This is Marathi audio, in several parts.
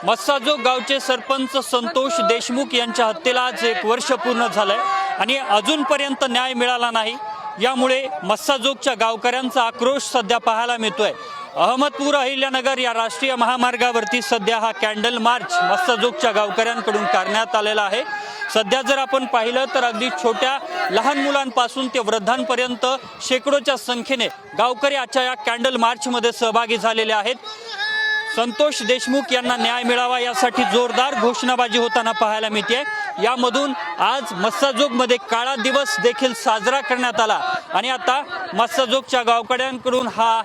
मस्साजोग गावचे सरपंच संतोष देशमुख यांच्या हत्येला आज 1 वर्ष पूर्ण झालंय आणि अजूनपर्यंत न्याय मिळाला नाही। यामुळे मस्साजोगच्या गावकऱ्यांचा आक्रोश सध्या पाहायला मिळतोय। अहमदपूर अहिल्यानगर या राष्ट्रीय महामार्गावरती सध्या हा कॅन्डल मार्च मस्साजोगच्या गावकऱ्यांकडून करण्यात आलेला आहे। सध्या जर आपण पाहिलं तर अगदी छोट्या लहान मुलांपासून ते वृद्धांपर्यंत शेकडोच्या संख्येने गावकरी आजच्या या कॅन्डल मार्चमध्ये सहभागी झालेले आहेत। संतोष देशमुख यांना न्याय मिळावा यासाठी जोरदार घोषणाबाजी होताना पाहायला मिळते। यामधून आज मस्साजोगमध्ये काळा दिवस देखील साजरा करण्यात आला आणि आता मस्साजोगच्या गावकऱ्यांकडून हा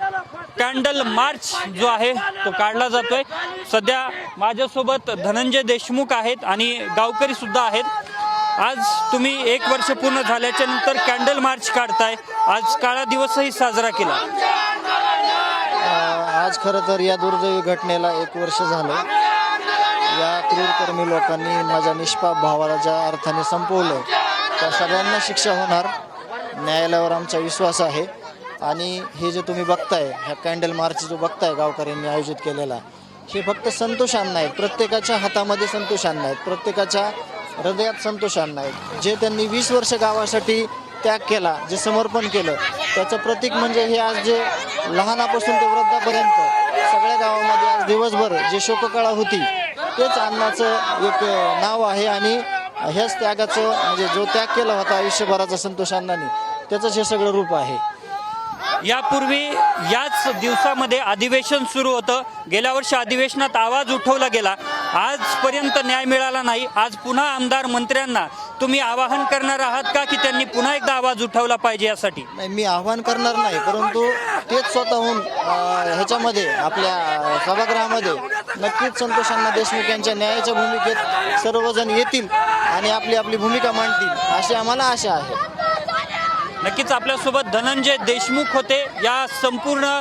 कॅन्डल मार्च जो आहे तो काढला जातोय। सध्या माझ्यासोबत धनंजय देशमुख आहेत आणि गावकरी सुद्धा आहेत। आज तुम्ही 1 वर्ष पूर्ण झाल्याच्या नंतर कॅन्डल मार्च काढताय, आज काळा दिवसही साजरा केला। आज खरं तर या दुर्दैवी घटनेला 1 वर्ष झालं। या क्रूरकर्मी लोकांनी माझ्या निष्पाप भावाला ज्या अर्थाने संपवलं त्या सगळ्यांना शिक्षा होणार, न्यायालयावर आमचा विश्वास आहे। आणि हे जे तुम्ही बघताय, ह्या कॅन्डल मार्च जो बघताय गावकऱ्यांनी आयोजित केलेला, हे फक्त संतोषान नाहीत, प्रत्येकाच्या हातामध्ये संतोषान नाहीत, प्रत्येकाच्या हृदयात संतोषान नाहीत। जे त्यांनी 20 वर्ष गावासाठी त्याग केला, जे समर्पण केलं, त्याचं प्रतीक म्हणजे हे आज जे लहानापासून ते वृद्धापर्यंत सगळ्या गावामध्ये आज दिवसभर जे शोककळा होती तेच अन्नाचं एक नाव आहे। आणि ह्याच त्यागाचं म्हणजे जो त्याग केला होता आयुष्यभराचा संतोष अण्णांनी, त्याचंच हे सगळं रूप आहे। यापूर्वी याच दिवसामध्ये अधिवेशन सुरू होतं। गेल्या वर्षी अधिवेशनात आवाज उठवला गेला, आजपर्यंत न्याय मिळाला नाही। आज पुन्हा आमदार मंत्र्यांना तुम्ही आवाहन करणार आहात का की त्यांनी पुन्हा एकदा आवाज उठवला पाहिजे यासाठी? नाही, मी आवाहन करणार नाही, परंतु तेच स्वतःहून ह्याच्यामध्ये आपल्या सभागृहामध्ये नक्कीच संतोष अण्णा देशमुख यांच्या न्यायाच्या भूमिकेत सर्वजण येतील आणि आपली आपली भूमिका मांडतील अशी आम्हाला आशा आहे। नक्कीच आपल्यासोबत धनंजय देशमुख होते। या संपूर्ण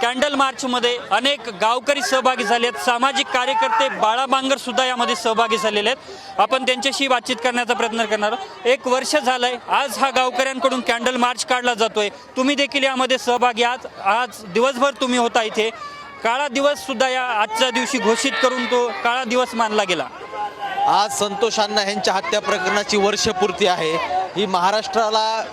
कॅन्डल मार्चमध्ये अनेक गावकरी सहभागी झाले आहेत, सामाजिक कार्यकर्ते बाळा बांगर सुद्धा यामध्ये सहभागी झालेले आहेत। आपण त्यांच्याशी बातचीत करण्याचा प्रयत्न करणार। 1 वर्ष झालंय, आज हा गावकऱ्यांकडून कॅन्डल मार्च काढला जातोय, तुम्ही देखील यामध्ये सहभागी आहात। आज दिवसभर तुम्ही होता इथे, काळा दिवस सुद्धा या आजच्या दिवशी घोषित करून तो काळा दिवस मानला गेला। आज संतोष अण्णा यांच्या हत्या प्रकरणाची वर्षपूर्ती आहे। ही महाराष्ट्राला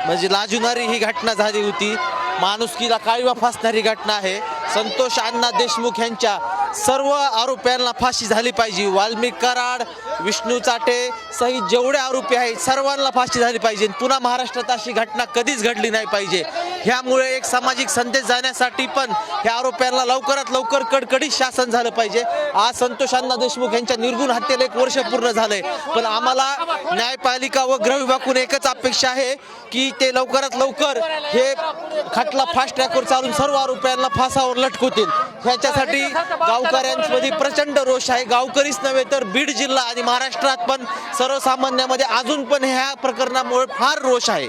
म्हणजे लाजवणारी ही घटना झाली होती, माणुसकीला काळीमा फासणारी घटना आहे। संतोष अण्णा देशमुख यांच्या सर्व आरोपींना फाशी झाली पाहिजे। वाल्मिक कराड, विष्णू चाटे सहित जेवढे आरोपी आहेत सर्वांना फाशी झाली पाहिजे। पुन्हा महाराष्ट्रात अशी घटना कधीच घडली नाही पाहिजे। ह्यामुळे एक सामाजिक संदेश जाण्यासाठी पण ह्या आरोपींना लवकरात लवकर कडकडीत शासन झालं पाहिजे। आज संतोष अण्णा देशमुख यांच्या निर्गुण हत्येला 1 वर्ष पूर्ण झालंय, पण आम्हाला न्यायपालिका व गृह विभागाकडून एकच अपेक्षा आहे की ते लवकरात लवकर हे खटला फास्ट ट्रॅकवर चालून सर्व आरोपींना फासावर लटकवतील। ह्याच्यासाठी गावकऱ्यांमध्ये प्रचंड रोष आहे। गावकरीच नव्हे तर बीड जिल्हा आणि महाराष्ट्रात पण सर्वसामान्यामध्ये अजून पण ह्या प्रकरणामुळे फार रोष आहे।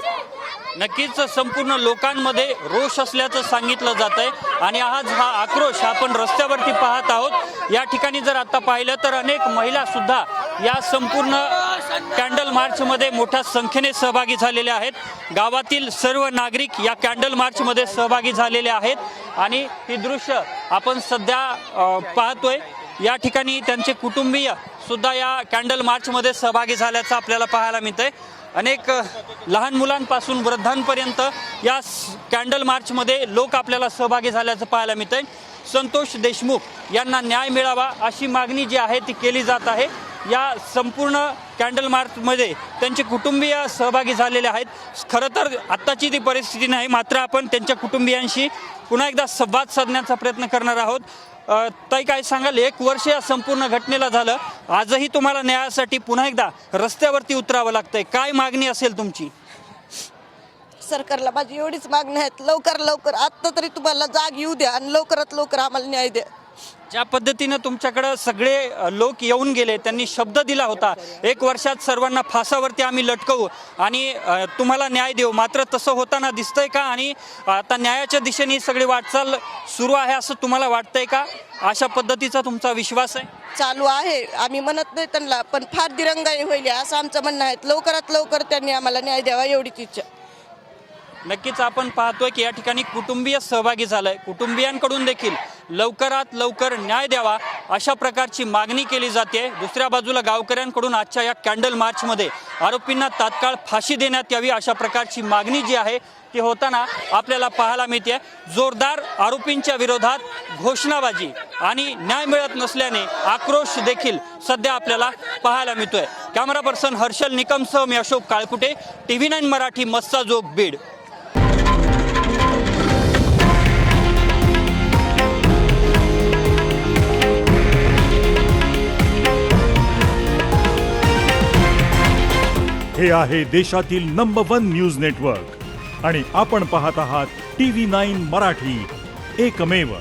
नक्कीच संपूर्ण लोकांमध्ये रोष असल्याचं सांगितलं जात आहे आणि आज हा आक्रोश आपण रस्त्यावरती पाहत आहोत। या ठिकाणी जर आता पाहिलं तर अनेक महिला सुद्धा या संपूर्ण कॅन्डल मार्चमध्ये मोठ्या संख्येने सहभागी झालेले आहेत। गावातील सर्व नागरिक या कॅन्डल मार्चमध्ये सहभागी झालेले आहेत आणि ही दृश्य आपण सध्या पाहतोय। या ठिकाणी त्यांचे कुटुंबीय सुद्धा या कॅन्डल मार्चमध्ये सहभागी झाल्याचं आपल्याला पाहायला मिळतंय। अनेक लहान मुलांपासून वृद्धांपर्यंत या कॅन्डल मार्चमध्ये लोक आपल्याला सहभागी झाल्याचं पाहायला मिळतंय। संतोष देशमुख यांना न्याय मिळावा अशी मागणी जी आहे ती केली जात आहे। या संपूर्ण कॅन्डल मार्चमध्ये त्यांचे कुटुंबीय सहभागी झालेले आहेत। खरं तर आत्ताची ती परिस्थिती नाही, मात्र आपण त्यांच्या कुटुंबियांशी पुन्हा एकदा संवाद साधण्याचा प्रयत्न करणार आहोत। ताई, काय सांगाल, 1 वर्ष या संपूर्ण घटनेला झालं, आजही तुम्हाला न्यायासाठी पुन्हा एकदा रस्त्यावरती उतरावं लागतंय, काय मागणी असेल तुमची? सरकारला माझी एवढीच मागणी आहे, लवकर लवकर आत्ता तरी तुम्हाला जाग येऊ द्या आणि लवकरात लवकर आम्हाला न्याय द्या। ज्या पद्धतीनं तुमच्याकडे सगळे लोक येऊन गेले, त्यांनी शब्द दिला होता 1 वर्षात सर्वांना फासावरती आम्ही लटकवू आणि तुम्हाला न्याय देऊ, मात्र तसं होताना दिसतंय का? आणि आता न्यायाच्या दिशेने सगळी वाटचाल सुरू आहे असं तुम्हाला वाटतंय का? अशा पद्धतीचा तुमचा विश्वास आहे? चालू आहे, आम्ही म्हणत नाही त्यांना, पण फार दिरंगाई होईल असं आमचं म्हणणं आहे। लवकरात लवकर त्यांनी आम्हाला न्याय द्यावा एवढीच इच्छा। नक्कीच आपण पाहतोय की या ठिकाणी कुटुंबीय सहभागी झालंय. कुटुंबियांकडून देखील लवकरात लवकर न्याय द्यावा अशा प्रकारची मागणी केली जाते. दुसऱ्या बाजूला गावकऱ्यांकडून आजच्या या कॅन्डल मार्चमध्ये आरोपींना तात्काळ फाशी देण्यात यावी अशा प्रकारची मागणी जी आहे ती होताना आपल्याला पाहायला मिळते. जोरदार आरोपींच्या विरोधात घोषणाबाजी आणि न्याय मिळत नसल्याने आक्रोश देखील सध्या आपल्याला पाहायला मिळतोय. कॅमेरा पर्सन हर्षल निकमसह मी अशोक काळकुटे, TV9 मराठी, मस्साजोग, बीड. हे आहे देशातील नंबर 1 न्यूज नेटवर्क आणि आपण पाहत आहात TV9 मराठी, एकमेव.